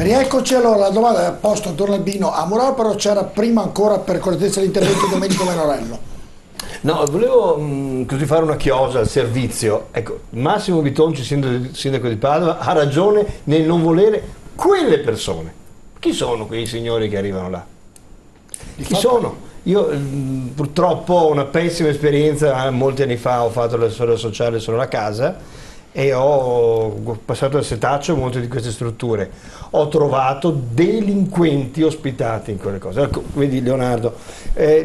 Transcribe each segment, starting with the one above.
Rieccoci allora, la domanda è posta attorno al Bino a Murano, però c'era prima ancora per correttezza l'intervento di Domenico Menorello. No, volevo così fare una chiosa al servizio. Ecco, Massimo Bitonci, sindaco di Padova, ha ragione nel non volere quelle persone. Chi sono quei signori che arrivano là? Chi sono? Io purtroppo ho una pessima esperienza, molti anni fa ho fatto la storia sociale solo a casa e ho passato al setaccio molte di queste strutture. Ho trovato delinquenti ospitati in quelle cose. Ecco, vedi Leonardo,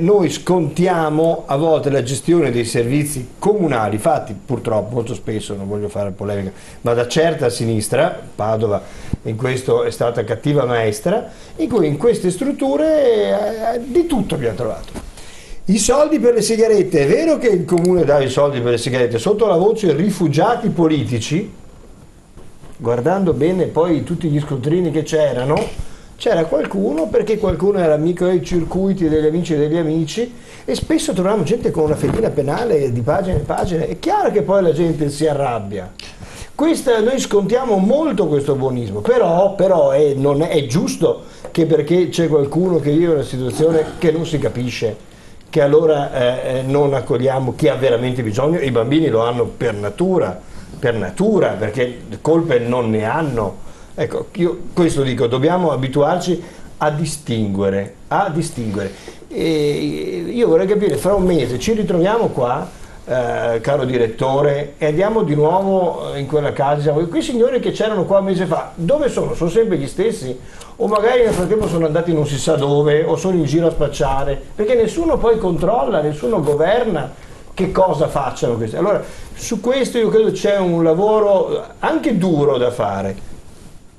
noi scontiamo a volte la gestione dei servizi comunali, fatti purtroppo molto spesso, non voglio fare polemica, ma da certa sinistra, Padova in questo è stata cattiva maestra, in cui in queste strutture di tutto abbiamo trovato. I soldi per le sigarette, è vero che il comune dà i soldi per le sigarette sotto la voce rifugiati politici, guardando bene poi tutti gli scontrini che c'erano, c'era qualcuno, perché qualcuno era amico dei circuiti degli amici e degli amici, e spesso troviamo gente con una fedina penale di pagine e pagine. È chiaro che poi la gente si arrabbia. Noi scontiamo molto questo buonismo, però non è giusto che perché c'è qualcuno che vive una situazione che non si capisce, che allora non accogliamo chi ha veramente bisogno. I bambini lo hanno per natura, perché colpe non ne hanno. Ecco, io questo dico, dobbiamo abituarci a distinguere. E io vorrei capire, fra un mese ci ritroviamo qua, caro direttore, e andiamo di nuovo in quella casa. Quei signori che c'erano qua un mese fa, dove sono? Sono sempre gli stessi? O magari nel frattempo sono andati non si sa dove, o sono in giro a spacciare, perché nessuno poi controlla, nessuno governa che cosa facciano questi. Allora, su questo io credo c'è un lavoro anche duro da fare.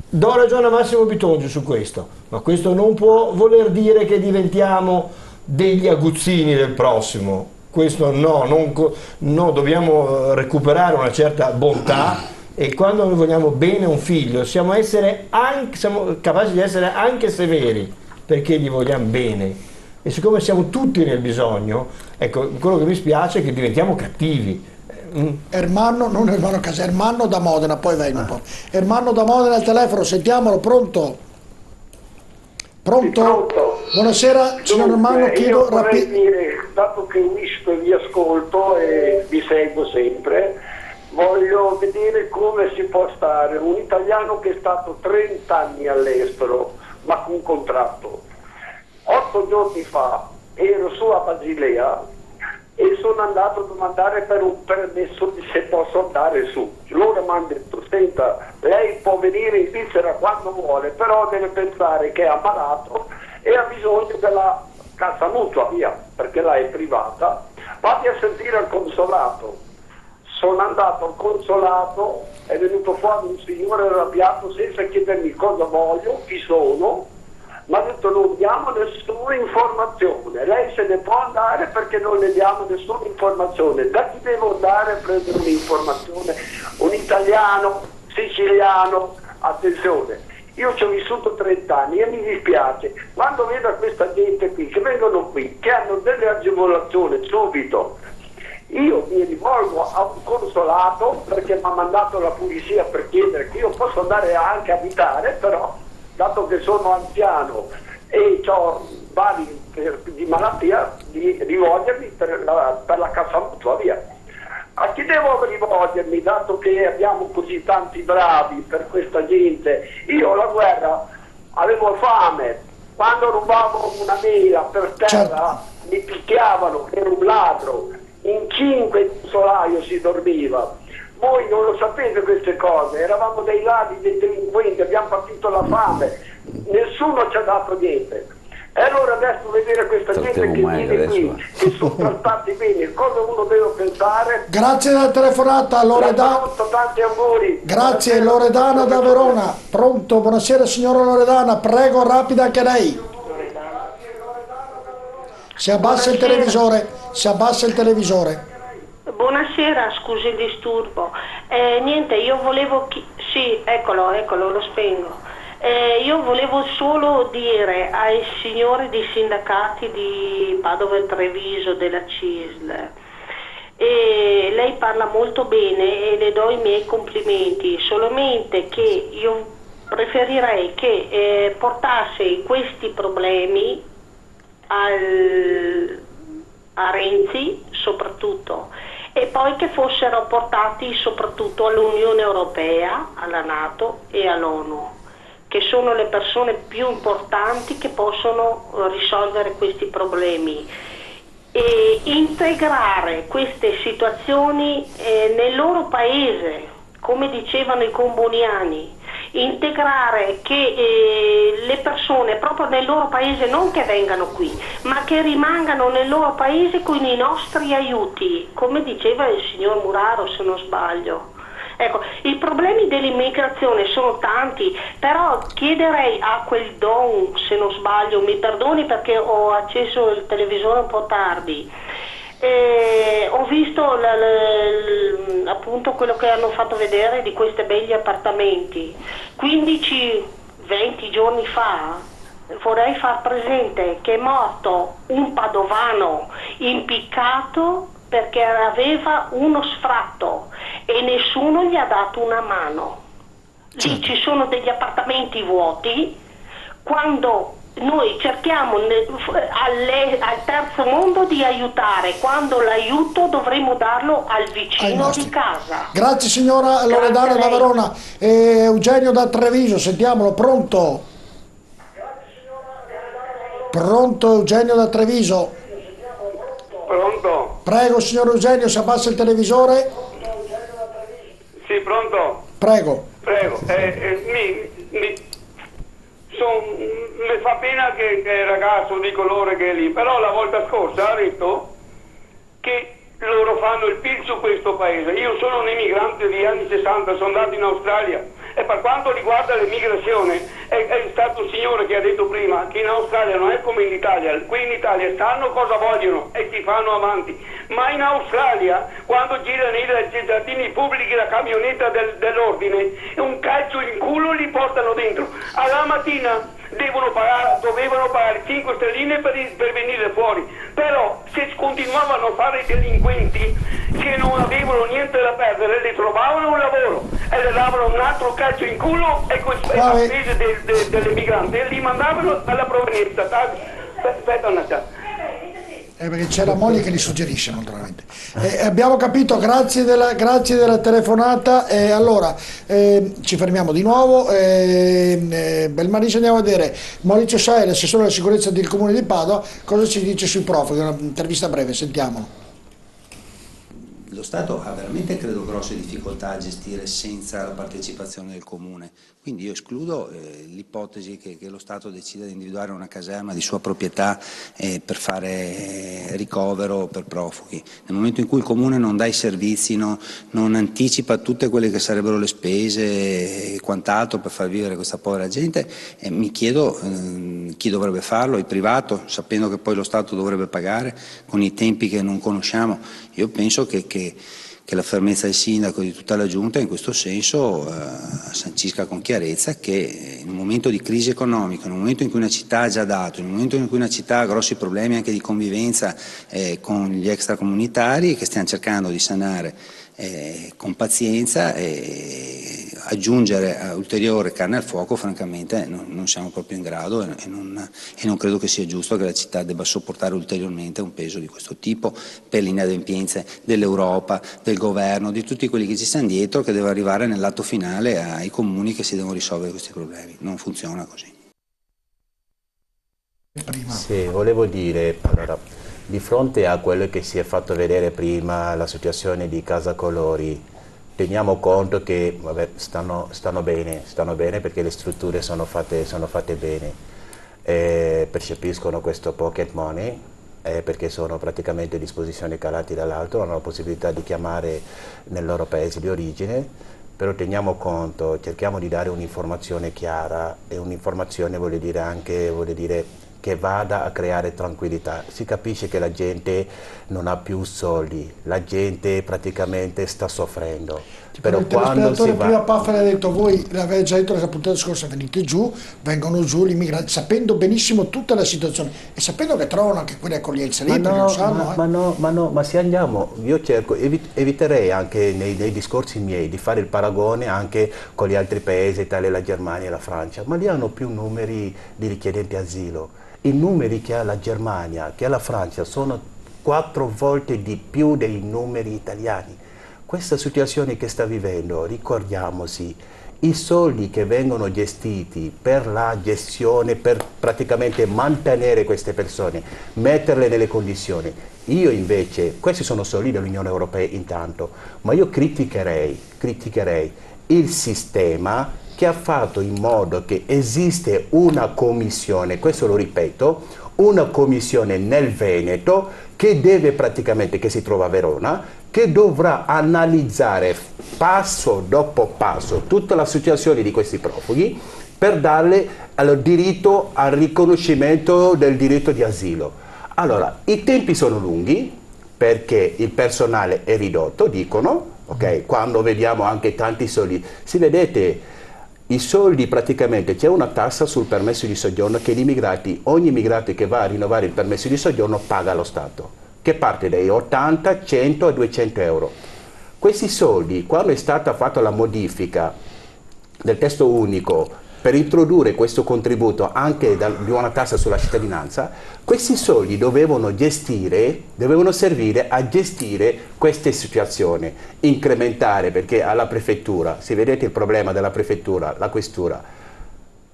Do ragione a Massimo Bitonci su questo, ma questo non può voler dire che diventiamo degli aguzzini del prossimo. Questo no, dobbiamo recuperare una certa bontà, e quando noi vogliamo bene a un figlio siamo capaci di essere anche severi perché gli vogliamo bene, e siccome siamo tutti nel bisogno, ecco, quello che mi spiace è che diventiamo cattivi. Ermanno, non Ermanno Casa, Ermanno da Modena, poi Veneto. Ermanno da Modena al telefono, sentiamolo, pronto? Pronto? Buonasera, signor Ermanno, chiedo io vorrei dire, dato che visto e vi ascolto e vi seguo sempre, voglio vedere come si può stare un italiano che è stato 30 anni all'estero, ma con contratto. 8 giorni fa ero su a Basilea e sono andato a domandare per un permesso di se posso andare su. Loro mi hanno detto, senta, lei può venire in Svizzera quando vuole, però deve pensare che è ammalato e ha bisogno della cassa mutua, via, perché là è privata, vatti a sentire al consolato. Sono andato al consolato, è venuto fuori un signore arrabbiato senza chiedermi cosa voglio, chi sono, mi ha detto non diamo nessuna informazione, lei se ne può andare perché non ne diamo nessuna informazione. Da chi devo andare a prendere un'informazione? Un italiano, siciliano, attenzione, io ci ho vissuto 30 anni e mi dispiace, quando vedo questa gente qui, che vengono qui, che hanno delle agevolazioni subito, io mi rivolgo a un consolato perché mi ha mandato la polizia per chiedere che io posso andare anche a abitare, però dato che sono anziano e ho vari di malattia, di rivolgermi per la cassa mutua, via. A chi devo rivolgermi, dato che abbiamo così tanti bravi per questa gente? Io la guerra avevo fame, quando rubavo una mela per terra mi picchiavano, che ero un ladro, in 5 in solaio si dormiva. Voi non lo sapete queste cose, eravamo dei ladri, dei delinquenti, abbiamo patito la fame, nessuno ci ha dato niente. E allora adesso vedere questa gente che viene qui, che sono trattati bene, cosa uno deve pensare? Grazie della telefonata, Loredana. Tanti auguri. Grazie, Loredana da Verona. Pronto, buonasera signora Loredana, prego, rapida anche lei. Si abbassa il televisore, si abbassa il televisore. Buonasera, scusi il disturbo. Niente, io volevo... Sì, eccolo, lo spengo. Io volevo solo dire ai signori dei sindacati di Padova e Treviso della CISL, lei parla molto bene e le do i miei complimenti, solamente che io preferirei che portasse questi problemi a Renzi soprattutto, e poi che fossero portati soprattutto all'Unione Europea, alla NATO e all'ONU, che sono le persone più importanti che possono risolvere questi problemi, e integrare queste situazioni nel loro paese, come dicevano i comboniani, integrare che le persone proprio nel loro paese, non che vengano qui, ma che rimangano nel loro paese con i nostri aiuti, come diceva il signor Muraro, se non sbaglio. Ecco, i problemi dell'immigrazione sono tanti, però chiederei a quel Don, se non sbaglio, mi perdoni perché ho acceso il televisore un po' tardi, ho visto appunto quello che hanno fatto vedere di questi begli appartamenti. 15-20 giorni fa vorrei far presente che è morto un padovano impiccato perché aveva uno sfratto e nessuno gli ha dato una mano. Lì ci sono degli appartamenti vuoti. Quando noi cerchiamo al terzo mondo di aiutare, quando l'aiuto dovremmo darlo al vicino di casa. Grazie signora Loredana da Verona. Eugenio da Treviso, sentiamolo, pronto? Pronto Eugenio da Treviso? Pronto? Prego signor Eugenio, se abbassa il televisore. Sì, pronto? Prego. Prego. Mi fa pena che il ragazzo di colore che è lì, però la volta scorsa ha detto che loro fanno il PIL su questo paese. Io sono un immigrante degli anni 60, sono andato in Australia, e per quanto riguarda l'immigrazione è stato un signore che ha detto prima che in Australia non è come in Italia. Qui in Italia sanno cosa vogliono e ti fanno avanti, ma in Australia quando girano i cittadini pubblici la camionetta dell'ordine, un calcio in culo li portano dentro. Alla mattina dovevano pagare 5 sterline per venire fuori, però se continuavano a fare i delinquenti che non avevano niente da perdere, le trovavano un lavoro e le davano un altro calcio in culo e paese dell'emigrante e li mandavano alla provenienza. Aspetta un attimo. Perché c'è la moglie che li suggerisce naturalmente. Abbiamo capito, grazie della telefonata. Allora ci fermiamo di nuovo. Belmarisa, andiamo a vedere Maurizio Saele, assessore alla sicurezza del comune di Padova, cosa ci dice sui profughi. Un'intervista breve, sentiamolo. Lo Stato ha veramente, credo, grosse difficoltà a gestire senza la partecipazione del Comune, quindi io escludo l'ipotesi che lo Stato decida di individuare una caserma di sua proprietà per fare ricovero per profughi. Nel momento in cui il Comune non dà i servizi, non anticipa tutte quelle che sarebbero le spese e quant'altro per far vivere questa povera gente, mi chiedo chi dovrebbe farlo, il privato, sapendo che poi lo Stato dovrebbe pagare con i tempi che non conosciamo. Io penso che la fermezza del sindaco e di tutta la giunta in questo senso sancisca con chiarezza che in un momento di crisi economica, in un momento in cui una città ha già dato, in un momento in cui una città ha grossi problemi anche di convivenza con gli extracomunitari che stiamo cercando di sanare con pazienza, aggiungere ulteriore carne al fuoco, francamente non siamo proprio in grado e non credo che sia giusto che la città debba sopportare ulteriormente un peso di questo tipo per le inadempienze dell'Europa, del governo, di tutti quelli che ci stanno dietro, che deve arrivare nell'atto finale ai comuni che si devono risolvere questi problemi. Non funziona così. Sì, volevo dire, allora, di fronte a quello che si è fatto vedere prima, la situazione di Casa Colori, teniamo conto che vabbè, stanno bene perché le strutture sono fatte bene, percepiscono questo pocket money perché sono praticamente a disposizione calati dall'alto, hanno la possibilità di chiamare nel loro paese di origine, però teniamo conto, cerchiamo di dare un'informazione chiara, e un'informazione vuol dire che vada a creare tranquillità. Si capisce che la gente non ha più soldi, la gente praticamente sta soffrendo. Però il quando si va... prima Paffer ha detto, voi l'avete già detto la puntata scorsa, venite giù, vengono giù gli immigrati, sapendo benissimo tutta la situazione e sapendo che trovano anche quelle accoglienze lì, perché lo sanno. Ma se andiamo, io cerco, eviterei anche nei discorsi miei di fare il paragone anche con gli altri paesi, Italia, la Germania e la Francia, ma lì hanno più numeri di richiedenti asilo. I numeri che ha la Germania, che ha la Francia, sono 4 volte di più dei numeri italiani. Questa situazione che sta vivendo, ricordiamoci, i soldi che vengono gestiti per la gestione, per praticamente mantenere queste persone, metterle nelle condizioni. Io invece, questi sono soldi dell'Unione Europea intanto, ma io criticherei il sistema che ha fatto in modo che esiste una commissione, questo lo ripeto, una commissione nel Veneto che deve praticamente, che si trova a Verona, che dovrà analizzare passo dopo passo tutta la situazione di questi profughi per darle il diritto al riconoscimento del diritto di asilo. Allora, i tempi sono lunghi perché il personale è ridotto, dicono, ok? Quando vediamo anche tanti soldi, si vedete i soldi praticamente, c'è una tassa sul permesso di soggiorno che gli immigrati, ogni immigrato che va a rinnovare il permesso di soggiorno paga allo Stato, che parte dai 80, 100 e 200 euro. Questi soldi, quando è stata fatta la modifica del testo unico per introdurre questo contributo anche di una tassa sulla cittadinanza, questi soldi dovevano servire a gestire queste situazioni, incrementare, perché alla prefettura, se vedete il problema della prefettura, la questura,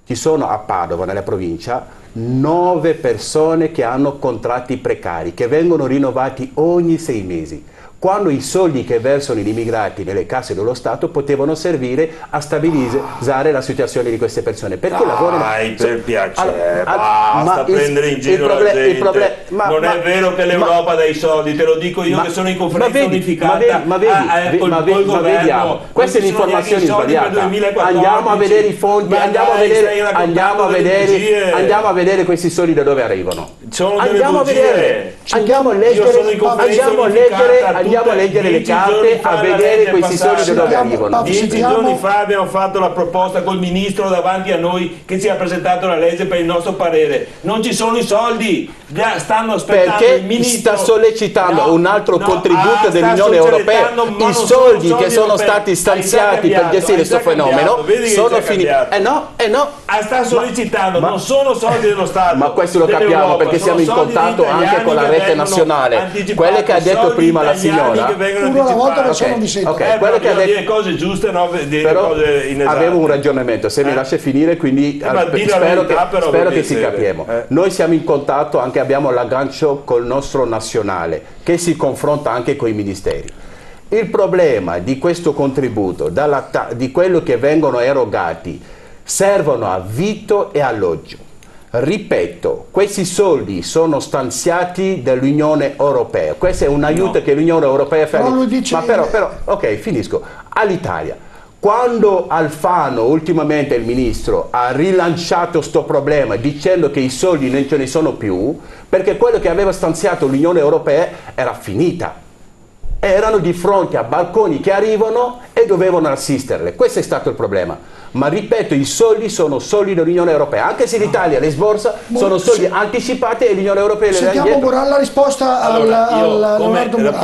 ci sono a Padova, nella provincia, 9 persone che hanno contratti precari, che vengono rinnovati ogni 6 mesi. Quando i soldi che versano gli immigrati nelle casse dello Stato potevano servire a stabilizzare la situazione di queste persone. Perché lavorano... per piacere, basta prendere in giro la gente. Non è vero che l'Europa dà i soldi, te lo dico io che sono in conferenza unificata col governo. Queste sono informazioni sbagliate. Andiamo a vedere i fondi, andiamo a vedere questi soldi da dove arrivano. Andiamo a vedere, andiamo a leggere le carte, a vedere questi soldi da dove arrivano. 10 giorni fa abbiamo fatto la proposta col ministro davanti a noi che ci ha presentato la legge per il nostro parere. Non ci sono i soldi, stanno aspettando il ministro. Sta sollecitando un altro contributo dell'Unione Europea. I soldi che sono stati stanziati per gestire questo fenomeno sono finiti. Sta sollecitando, non sono soldi dello Stato. Ma questo lo capiamo perché siamo in contatto anche con la rete nazionale. Quelle che ha detto prima la signora, uno alla volta non mi sento. Quello che ha detto dire cose giuste, però cose inesatte. Avevo un ragionamento, se mi lascia finire, quindi spero che si capiamo. Noi siamo in contatto, anche abbiamo l'aggancio col nostro nazionale che si confronta anche con i ministeri. Il problema di questo contributo, di quello che vengono erogati, servono a vitto e alloggio. Ripeto, questi soldi sono stanziati dall'Unione Europea, questo è un aiuto che l'Unione Europea fa. Ok, finisco. All'Italia, quando Alfano, ultimamente il ministro, ha rilanciato questo problema dicendo che i soldi non ce ne sono più, perché quello che aveva stanziato l'Unione Europea era finita. Erano di fronte a balconi che arrivano e dovevano assisterle. Questo è stato il problema. Ma ripeto, i soldi sono soldi dell'Unione Europea, anche se l'Italia le sborsa sono soldi anticipati e l'Unione Europea le dà indietro. Sentiamo Murano la risposta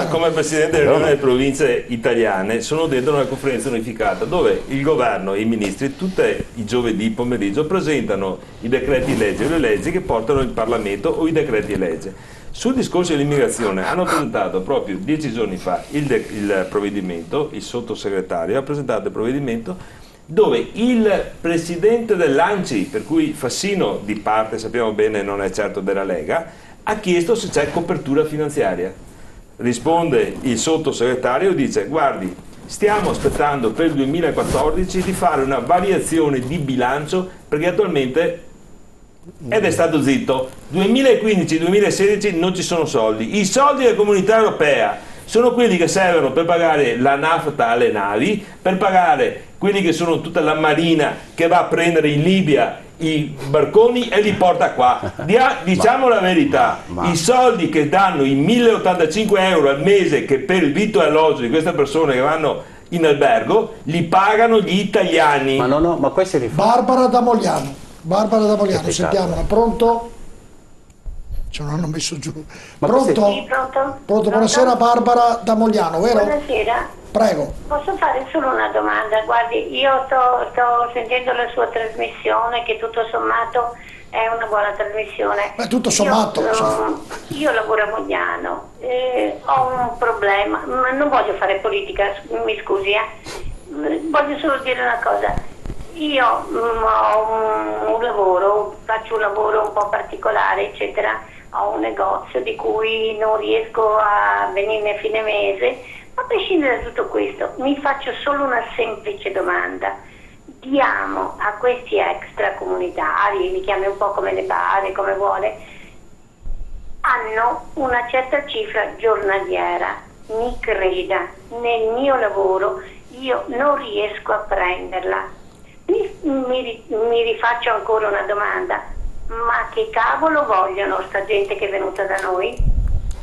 come Presidente dell'Unione delle Province Italiane sono dentro una conferenza unificata dove il governo e i ministri tutti i giovedì pomeriggio presentano i decreti legge o le leggi che portano in Parlamento o i decreti legge. Sul discorso dell'immigrazione hanno presentato proprio 10 giorni fa il provvedimento, il sottosegretario ha presentato il provvedimento dove il presidente dell'ANCI, per cui Fassino di parte sappiamo bene non è certo della Lega, ha chiesto se c'è copertura finanziaria. Risponde il sottosegretario e dice: guardi, stiamo aspettando per il 2014 di fare una variazione di bilancio perché attualmente, ed è stato zitto, 2015-2016 non ci sono soldi. I soldi della Comunità Europea sono quelli che servono per pagare la nafta alle navi, per pagare quelli che sono tutta la marina che va a prendere in Libia i barconi e li porta qua. Diciamo la verità, i soldi che danno i 1085 euro al mese che per il vitto e alloggio di queste persone che vanno in albergo li pagano gli italiani. Ma questo è Barbara da Mogliano, sentiamola. Pronto? Ce l'hanno messo giù. Pronto? Sì, pronto? Pronto? Buonasera Barbara da Mogliano, vero? Buonasera. Prego. Posso fare solo una domanda? Guardi, io sto sentendo la sua trasmissione, che tutto sommato è una buona trasmissione. Tutto sommato. Io lavoro a Mogliano, ho un problema, ma non voglio fare politica, mi scusi, voglio solo dire una cosa. Io ho un lavoro, faccio un lavoro un po' particolare, eccetera, ho un negozio di cui non riesco a venirne a fine mese. A prescindere da tutto questo, mi faccio solo una semplice domanda. Diamo a questi extracomunitari, li chiami un po' come le pare, come vuole, hanno una certa cifra giornaliera. Mi creda, nel mio lavoro io non riesco a prenderla. Mi rifaccio ancora una domanda. Ma che cavolo vogliono sta gente che è venuta da noi?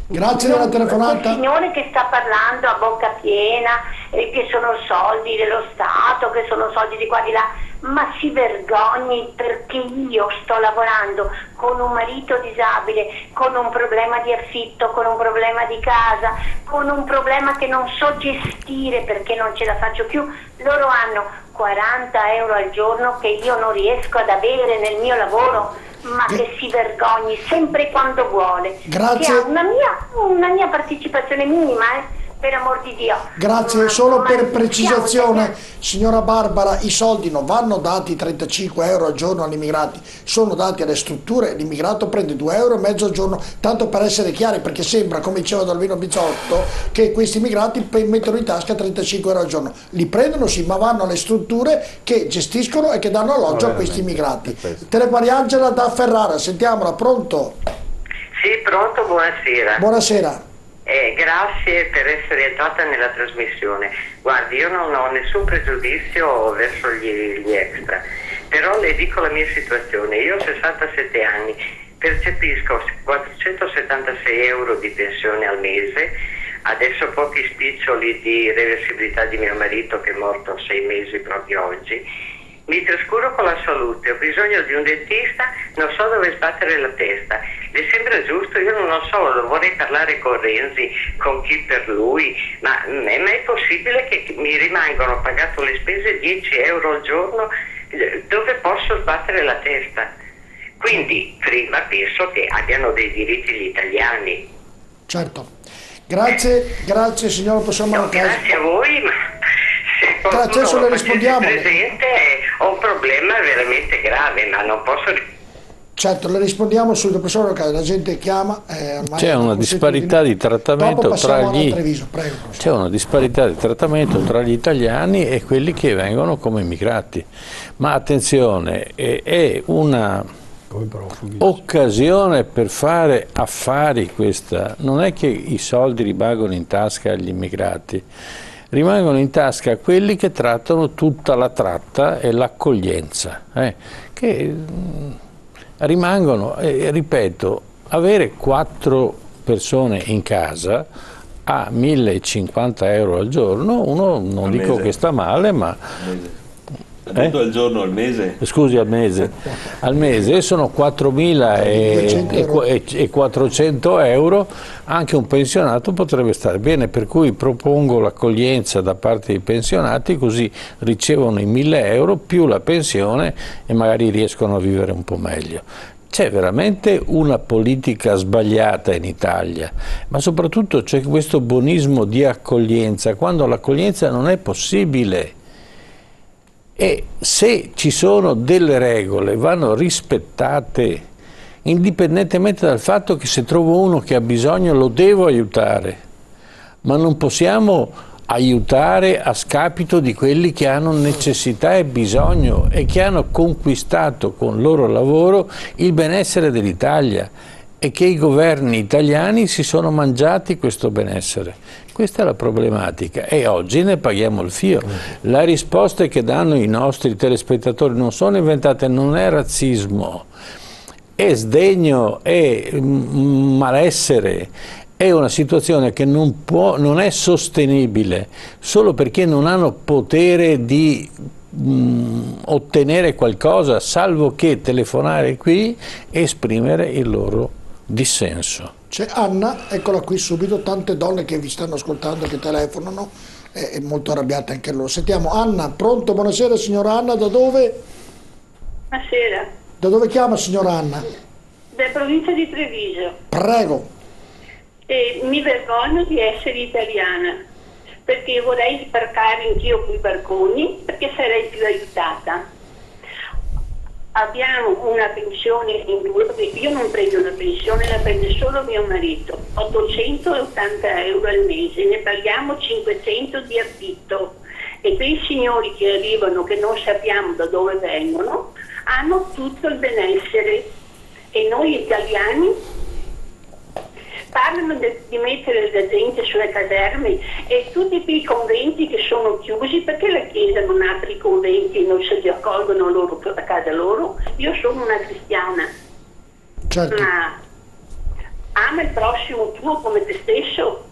Grazie della telefonata. Il signore che sta parlando a bocca piena, che sono soldi dello Stato, che sono soldi di qua di là, ma si vergogni, perché io sto lavorando con un marito disabile, con un problema di affitto, con un problema di casa, con un problema che non so gestire perché non ce la faccio più. Loro hanno 40 euro al giorno che io non riesco ad avere nel mio lavoro. Ma che si vergogni sempre quando vuole. Grazie. Che ha una mia partecipazione minima, per amor di Dio. Grazie, solo per precisazione, signora Barbara, i soldi non vanno dati 35 euro al giorno agli immigrati, sono dati alle strutture, l'immigrato prende 2,5 euro al giorno, tanto per essere chiari, perché sembra, come diceva Dalvino Bizzotto, che questi immigrati mettono in tasca 35 euro al giorno. Li prendono sì, ma vanno alle strutture che gestiscono e che danno alloggio a questi immigrati. Telepariangela da Ferrara, sentiamola, pronto? Sì, pronto, buonasera. Buonasera. Grazie per essere entrata nella trasmissione. Guardi, io non ho nessun pregiudizio verso gli extra, però le dico la mia situazione. Io ho 67 anni, percepisco 476 euro di pensione al mese, adesso pochi spiccioli di reversibilità di mio marito che è morto 6 mesi proprio oggi. Mi trascuro con la salute, ho bisogno di un dentista, non so dove sbattere la testa. Le sembra giusto? Io non lo so, vorrei parlare con Renzi, con chi per lui, ma è possibile che mi rimangano pagato le spese 10 euro al giorno? Dove posso sbattere la testa? Quindi prima penso che abbiano dei diritti gli italiani. Certo. Grazie signora, possiamo... Grazie a voi, ma se grazie, adesso le rispondiamo. Presente, ho un problema veramente grave, ma non posso... Certo, le rispondiamo subito, professore Locali, la gente chiama. C'è una disparità di trattamento c'è una disparità di trattamento tra gli italiani e quelli che vengono come immigrati. Ma attenzione, è una occasione per fare affari questa. Non è che i soldi rimangono in tasca agli immigrati, rimangono in tasca a quelli che trattano tutta la tratta e l'accoglienza, che rimangono, ripeto, avere 4 persone in casa a 1050 euro al giorno, uno non dico che sta male, ma... al giorno, al mese? Scusi, al mese. Al mese sono 4.400 euro, anche un pensionato potrebbe stare bene, per cui propongo l'accoglienza da parte dei pensionati, così ricevono i 1.000 euro più la pensione e magari riescono a vivere un po' meglio. C'è veramente una politica sbagliata in Italia, ma soprattutto c'è questo buonismo di accoglienza, quando l'accoglienza non è possibile. E se ci sono delle regole vanno rispettate, indipendentemente dal fatto che se trovo uno che ha bisogno lo devo aiutare, ma non possiamo aiutare a scapito di quelli che hanno necessità e bisogno e che hanno conquistato con il loro lavoro il benessere dell'Italia. e che i governi italiani si sono mangiati questo benessere. Questa è la problematica e oggi ne paghiamo il fio. La risposta che danno i nostri telespettatori non sono inventate, non è razzismo, è sdegno, è malessere, è una situazione che non è sostenibile solo perché non hanno potere di ottenere qualcosa, salvo che telefonare qui e esprimere il loro dissenso. C'è Anna, eccola qui subito, tante donne che vi stanno ascoltando, che telefonano, è molto arrabbiata anche loro. Sentiamo, Anna, pronto? Buonasera signora Anna, da dove? Buonasera. Da dove chiama signora Anna? Dalla provincia di Treviso. Prego. E mi vergogno di essere italiana, perché vorrei sbarcare anch'io con i barconi, perché sarei più aiutata. Abbiamo una pensione in due, io non prendo una pensione, la prende solo mio marito, 880 euro al mese, ne paghiamo 500 di affitto e quei signori che arrivano, che non sappiamo da dove vengono, hanno tutto il benessere e noi italiani parlano di mettere la gente sulle caserme e tutti quei conventi che sono chiusi, perché la Chiesa non apre i conventi e non se li accolgono loro a casa loro? Io sono una cristiana, certo. Ma ama il prossimo tuo come te stesso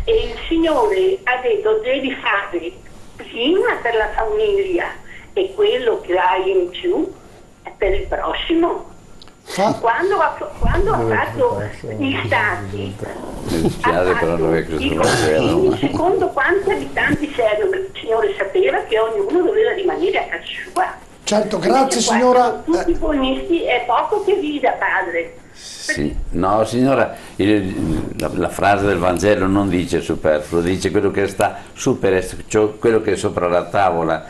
e il Signore ha detto devi fare prima per la famiglia e quello che hai in più è per il prossimo. Quando ha fatto gli stati, secondo quanti abitanti c'erano, il Signore sapeva che ognuno doveva rimanere a casa sua. Certo, grazie signora. Tutti i buonisti è poco che vive, padre. Sì. No signora, la frase del Vangelo non dice superfluo, dice quello che sta quello che è sopra la tavola.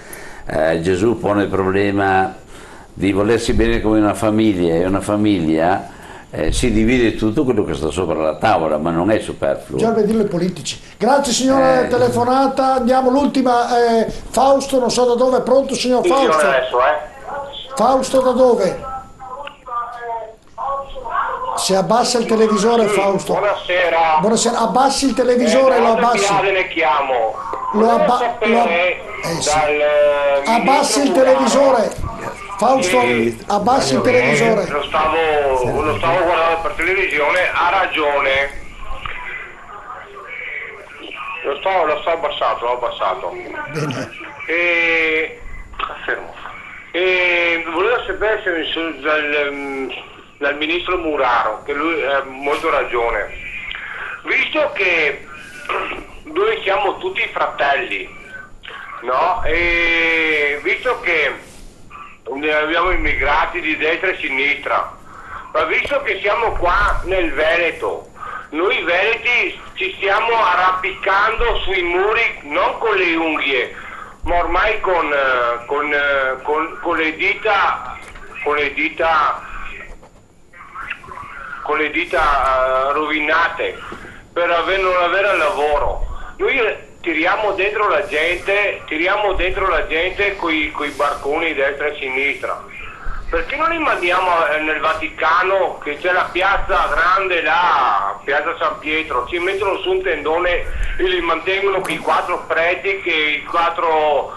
Gesù pone il problema di volersi bene come una famiglia, e una famiglia si divide tutto quello che sta sopra la tavola, ma non è superfluo. Già dirlo ai politici. Grazie signora telefonata, andiamo l'ultima, Fausto, non so da dove, è pronto signor Fausto? Adesso, Fausto da dove? Se abbassa il televisore Fausto. Buonasera. Buonasera, abbassi il televisore, lo abbassi. Ne chiamo. Abbassi il televisore. Fausto, abbassi il televisore. Lo stavo guardando per televisione, ha ragione. Lo sto abbassato, l'ho abbassato. Bene. Fermo. Volevo sapere se dal ministro Muraro, che lui ha molto ragione. Visto che noi siamo tutti fratelli, no? E visto che abbiamo immigrati di destra e sinistra, ma visto che siamo qua nel Veneto, noi veneti ci stiamo arrampicando sui muri non con le unghie, ma ormai con le dita rovinate per non avere lavoro. Noi tiriamo dentro la gente coi barconi destra e sinistra. Perché non li mandiamo nel Vaticano, che c'è la piazza grande là, piazza San Pietro, ci mettono su un tendone e li mantengono con i quattro preti, i quattro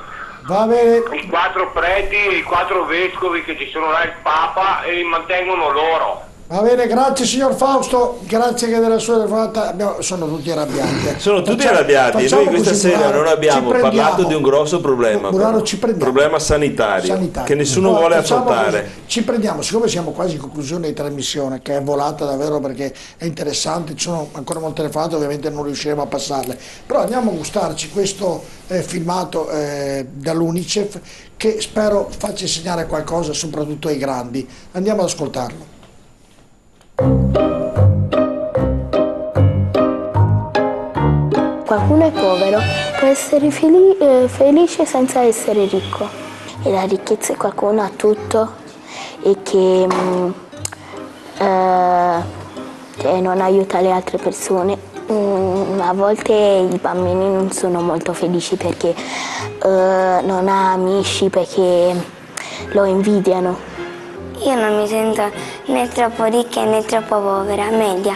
preti, i quattro vescovi che ci sono là, il Papa, e li mantengono loro. Va bene, grazie signor Fausto, grazie che della sua telefonata, sono tutti arrabbiati. Sono tutti arrabbiati, noi questa sera non abbiamo parlato di un grosso problema, problema sanitario, che nessuno vuole affrontare. Ci prendiamo, siccome siamo quasi in conclusione di trasmissione, che è volata davvero perché è interessante, ci sono ancora molte telefonate, ovviamente non riusciremo a passarle, però andiamo a gustarci questo filmato dall'Unicef che spero faccia insegnare qualcosa soprattutto ai grandi. Andiamo ad ascoltarlo. Qualcuno è povero, può essere felice senza essere ricco. E la ricchezza è qualcuno ha tutto e che non aiuta le altre persone. A volte i bambini non sono molto felici perché non ha amici, perché lo invidiano. Io non mi sento né troppo ricca né troppo povera, media,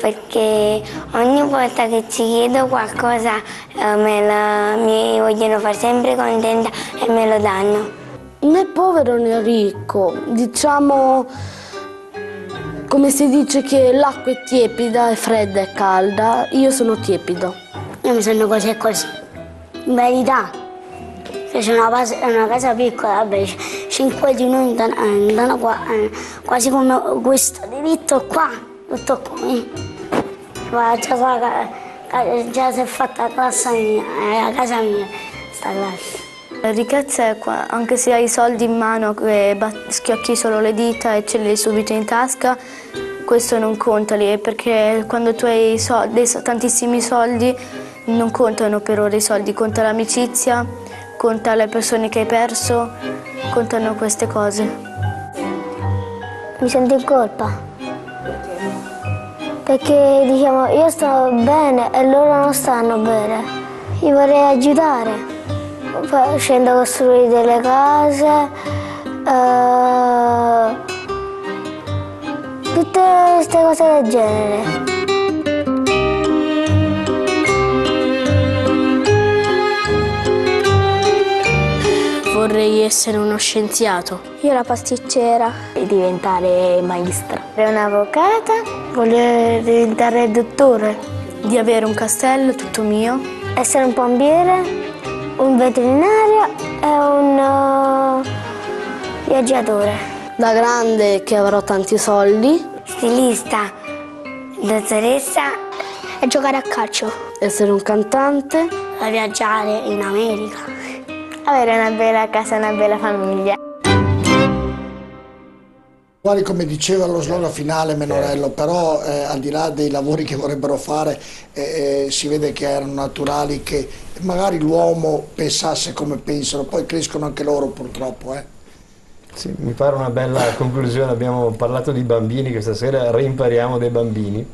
perché ogni volta che ci chiedo qualcosa mi vogliono far sempre contenta e me lo danno. Né povero né ricco, diciamo, come si dice che l'acqua è tiepida, è fredda e calda, io sono tiepido. Io mi sento così e così, in verità, se c'è una casa piccola, vabbè, 5 di noi andano qua, quasi come questo diritto qua, tutto qui. Già si è fatta la classe mia, è la casa mia, sta classe. La ricchezza è anche se hai i soldi in mano e schiocchi solo le dita e ce li hai subito in tasca, questo non conta lì, perché quando tu hai tantissimi soldi non contano per ora i soldi, conta l'amicizia, conta le persone che hai perso, contano queste cose. Mi sento in colpa. Perché diciamo io sto bene e loro non stanno bene. Io vorrei aiutare. Facendo costruire delle case, tutte queste cose del genere. Vorrei essere uno scienziato. Io la pasticcera. E diventare maestra. Un'avvocata. Voglio diventare dottore. Di avere un castello tutto mio. Essere un pompiere. Un veterinario e un viaggiatore. Da grande che avrò tanti soldi. Stilista, dottoressa e giocare a calcio. Essere un cantante. E viaggiare in America. Avere una bella casa e una bella famiglia. Come diceva lo slogan finale Menorello, però al di là dei lavori che vorrebbero fare si vede che erano naturali, che magari l'uomo pensasse come pensano, poi crescono anche loro purtroppo. Sì, mi pare una bella conclusione, abbiamo parlato di bambini, questa sera reimpariamo dei bambini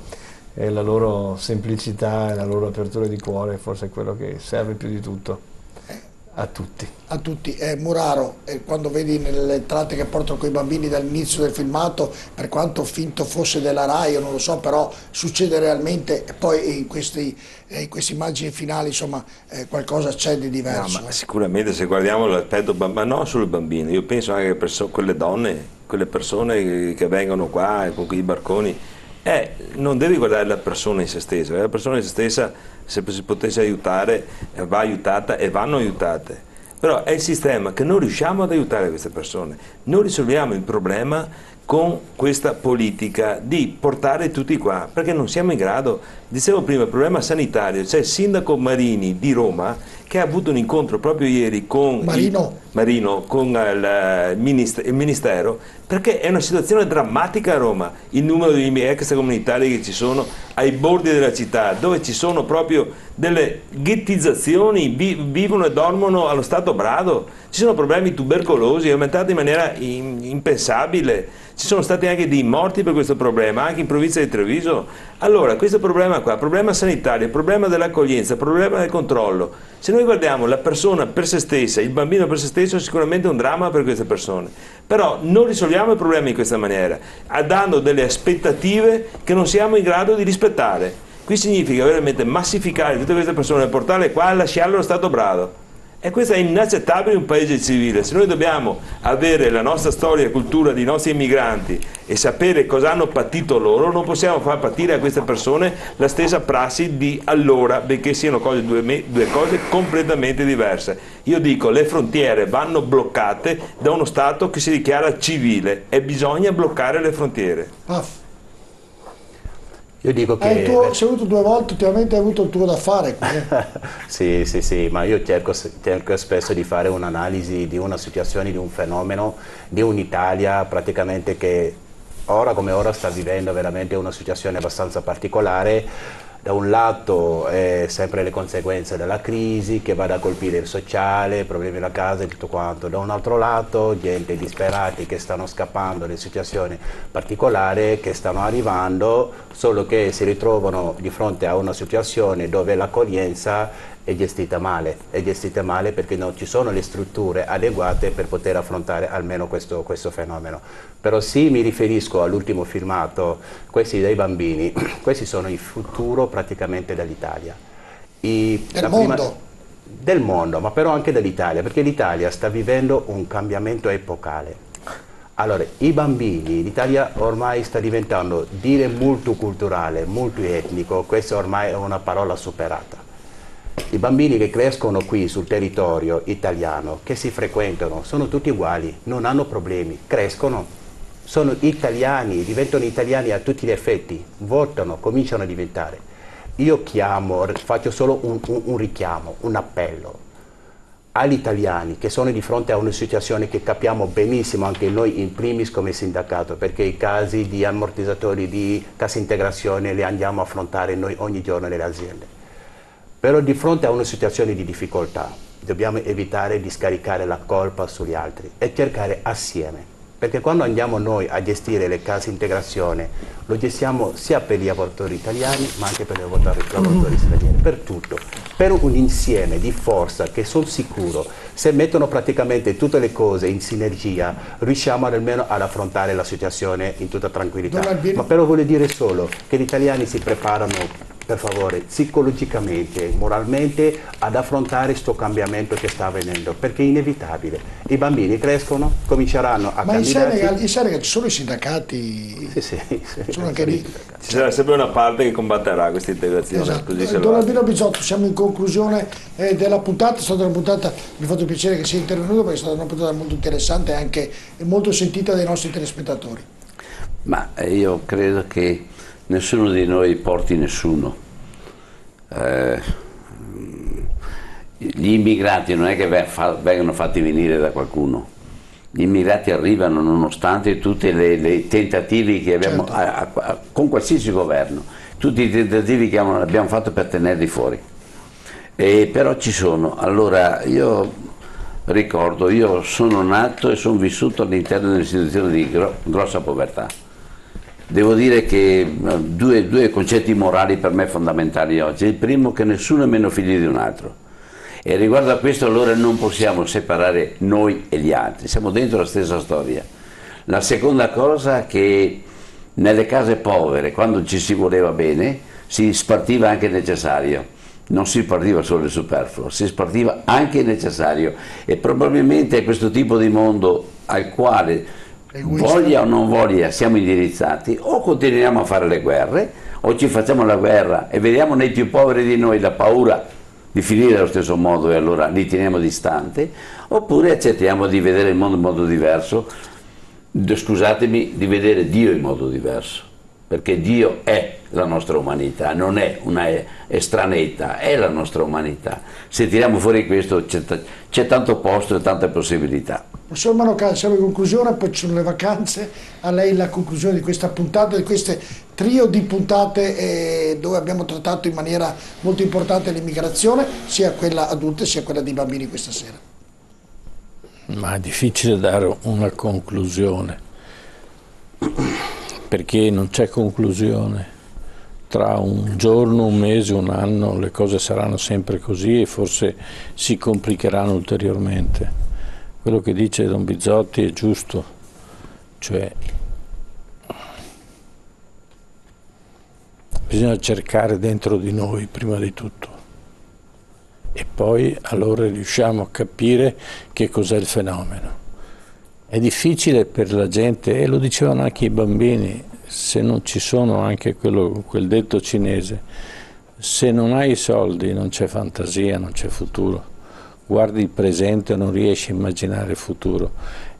e la loro semplicità e la loro apertura di cuore forse è quello che serve più di tutto. A tutti. A tutti. Muraro, quando vedi nelle tratte che portano quei bambini dall'inizio del filmato, per quanto finto fosse della Rai, io non lo so, però succede realmente, e poi in queste immagini finali, insomma, qualcosa c'è di diverso. No, ma sicuramente se guardiamo l'aspetto, ma non solo i bambini, io penso anche a quelle donne, quelle persone che vengono qua con quei barconi, non devi guardare la persona in se stessa, la persona in se stessa se si potesse aiutare va aiutata e vanno aiutate, però è il sistema che non riusciamo ad aiutare queste persone, non risolviamo il problema con questa politica di portare tutti qua, perché non siamo in grado. Dicevo prima, il problema sanitario, c'è il sindaco Marini di Roma che ha avuto un incontro proprio ieri con Marino, con il Ministero, perché è una situazione drammatica a Roma, il numero di extracomunitari che ci sono ai bordi della città, dove ci sono proprio delle ghettizzazioni, vivono e dormono allo stato brado, ci sono problemi tubercolosi, è aumentato in maniera impensabile, ci sono stati anche dei morti per questo problema, anche in provincia di Treviso. Allora, questo problema qua, problema sanitario, problema dell'accoglienza, problema del controllo, se noi guardiamo la persona per se stessa, il bambino per se stesso, è sicuramente un dramma per queste persone, però non risolviamo il problema in questa maniera, dando delle aspettative che non siamo in grado di rispettare. Qui significa veramente massificare tutte queste persone, portarle qua e lasciarle allo stato brado. E questo è inaccettabile in un paese civile. Se noi dobbiamo avere la nostra storia e cultura dei nostri immigranti e sapere cosa hanno patito loro, non possiamo far patire a queste persone la stessa prassi di allora, benché siano due cose completamente diverse. Io dico, le frontiere vanno bloccate da uno Stato che si dichiara civile e bisogna bloccare le frontiere. Io dico che... sei avuto 2 volte, ultimamente hai avuto il tuo da fare. Sì, ma io cerco spesso di fare un'analisi di una situazione, di un fenomeno, di un'Italia praticamente che ora come ora sta vivendo veramente una situazione abbastanza particolare. Da un lato sempre le conseguenze della crisi che va a colpire il sociale, problemi della casa e tutto quanto, da un altro lato gente disperati che stanno scappando da situazioni particolari, che stanno arrivando, solo che si ritrovano di fronte a una situazione dove l'accoglienza è gestita male perché non ci sono le strutture adeguate per poter affrontare almeno questo fenomeno. Però sì, mi riferisco all'ultimo filmato, questi dei bambini, questi sono il futuro praticamente dell'Italia. Del mondo, ma però anche dell'Italia, perché l'Italia sta vivendo un cambiamento epocale. Allora, i bambini, l'Italia ormai sta diventando, dire multiculturale, multietnico, questa ormai è una parola superata. I bambini che crescono qui sul territorio italiano, che si frequentano, sono tutti uguali, non hanno problemi, crescono, sono italiani, diventano italiani a tutti gli effetti, votano, cominciano a diventare. Io faccio solo un richiamo, un appello agli italiani che sono di fronte a una situazione che capiamo benissimo anche noi in primis come sindacato, perché i casi di ammortizzatori, di cassa integrazione li andiamo a affrontare noi ogni giorno nelle aziende. Però di fronte a una situazione di difficoltà dobbiamo evitare di scaricare la colpa sugli altri e cercare assieme, perché quando andiamo noi a gestire le casse integrazione lo gestiamo sia per gli lavoratori italiani ma anche per i lavoratori stranieri, per tutto, per un insieme di forza che sono sicuro se mettono praticamente tutte le cose in sinergia riusciamo almeno ad affrontare la situazione in tutta tranquillità. Ma però voglio dire solo che gli italiani si preparano, per favore, psicologicamente, moralmente ad affrontare questo cambiamento che sta avvenendo, perché è inevitabile. I bambini crescono, cominceranno a candidarsi. In Senegal ci sono i sindacati? Sì, sono anche lì. Ci sarà sempre una parte che combatterà questa integrazione. Esatto. Don Albino Bizzotto, siamo in conclusione della puntata. È stata una puntata, mi ha fatto piacere che sia intervenuto perché è stata una puntata molto interessante e anche molto sentita dai nostri telespettatori. Ma io credo che nessuno di noi porti nessuno. Gli immigrati non è che vengono fatti venire da qualcuno, gli immigrati arrivano nonostante tutti i tentativi che abbiamo con qualsiasi governo, tutti i tentativi che abbiamo fatto per tenerli fuori, però ci sono. Allora io ricordo, io sono nato e sono vissuto all'interno di un'istituzione di grossa povertà. Devo dire che due concetti morali per me fondamentali oggi. Il primo, che nessuno è meno figlio di un altro, e riguardo a questo allora non possiamo separare noi e gli altri, siamo dentro la stessa storia. La seconda cosa, che nelle case povere, quando ci si voleva bene, si spartiva anche il necessario, non si spartiva solo il superfluo, si spartiva anche il necessario, e probabilmente è questo tipo di mondo al quale, voglia o non voglia, siamo indirizzati. O continuiamo a fare le guerre, o ci facciamo la guerra e vediamo nei più poveri di noi la paura di finire allo stesso modo e allora li teniamo distanti, oppure accettiamo di vedere il mondo in modo diverso, scusatemi, di vedere Dio in modo diverso, perché Dio è la nostra umanità, non è una estraneità, è la nostra umanità. Se tiriamo fuori questo c'è tanto posto e tante possibilità. Professor Manocca, siamo in conclusione, poi ci sono le vacanze, a lei la conclusione di questa puntata, di queste trio di puntate dove abbiamo trattato in maniera molto importante l'immigrazione, sia quella adulta sia quella dei bambini questa sera. Ma è difficile dare una conclusione, perché non c'è conclusione. Tra un giorno, un mese, un anno le cose saranno sempre così e forse si complicheranno ulteriormente. Quello che dice Don Bizzotti è giusto, cioè bisogna cercare dentro di noi prima di tutto e poi allora riusciamo a capire che cos'è il fenomeno. È difficile per la gente, e lo dicevano anche i bambini, se non ci sono anche quel detto cinese, se non hai i soldi non c'è fantasia, non c'è futuro. Guardi il presente e non riesci a immaginare il futuro.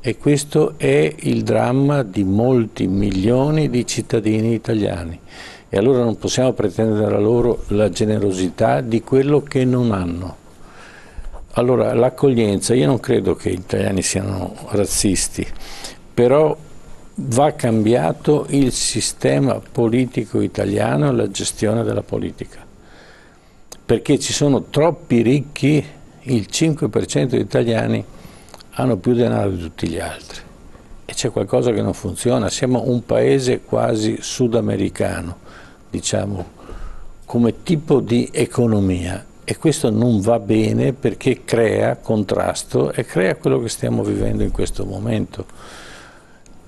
E questo è il dramma di molti milioni di cittadini italiani. E allora non possiamo pretendere da loro la generosità di quello che non hanno. Allora l'accoglienza, io non credo che gli italiani siano razzisti, però va cambiato il sistema politico italiano e la gestione della politica. Perché ci sono troppi ricchi, il 5% degli italiani hanno più denaro di tutti gli altri e c'è qualcosa che non funziona. Siamo un paese quasi sudamericano, diciamo, come tipo di economia, e questo non va bene perché crea contrasto e crea quello che stiamo vivendo in questo momento.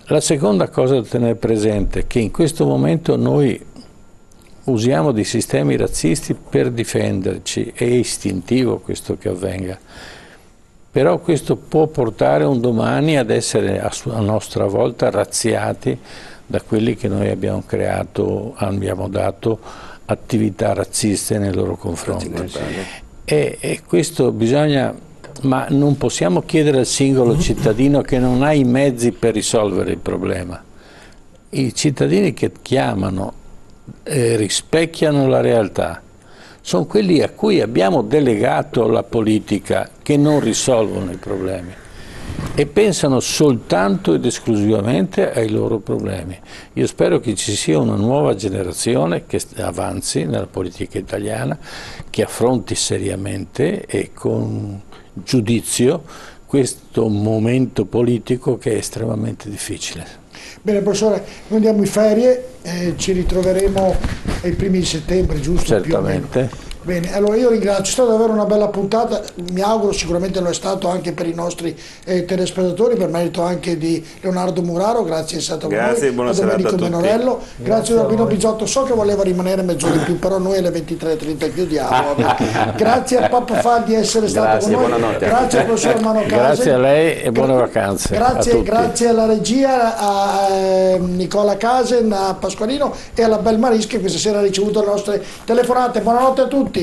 La seconda cosa da tenere presente è che in questo momento noi usiamo dei sistemi razzisti per difenderci, è istintivo questo che avvenga, però questo può portare un domani ad essere a nostra volta razziati da quelli che noi abbiamo creato, abbiamo dato attività razziste nei loro confronti. E questo bisogna, ma non possiamo chiedere al singolo cittadino che non ha i mezzi per risolvere il problema. I cittadini che chiamano rispecchiano la realtà, sono quelli a cui abbiamo delegato la politica, che non risolvono i problemi e pensano soltanto ed esclusivamente ai loro problemi. Io spero che ci sia una nuova generazione che avanzi nella politica italiana, che affronti seriamente e con giudizio questo momento politico che è estremamente difficile. Bene professore, noi andiamo in ferie, ci ritroveremo ai primi di settembre, giusto? Certamente. Bene, allora io ringrazio, è stata davvero una bella puntata, mi auguro, sicuramente lo è stato anche per i nostri telespettatori, per merito anche di Leonardo Muraro, grazie, è stato grazie, a Domenico Menorello, grazie a Albino Bizzotto, so che voleva rimanere mezzo di più, però noi alle 23:30 chiudiamo. Grazie a Pappo Fa di essere stato con noi, buonanotte. Grazie al professor Manocase. Grazie a lei e buone vacanze. Grazie alla regia, a Nicola Casen, a Pasqualino e alla Bel Maris che questa sera ha ricevuto le nostre telefonate. Buonanotte a tutti.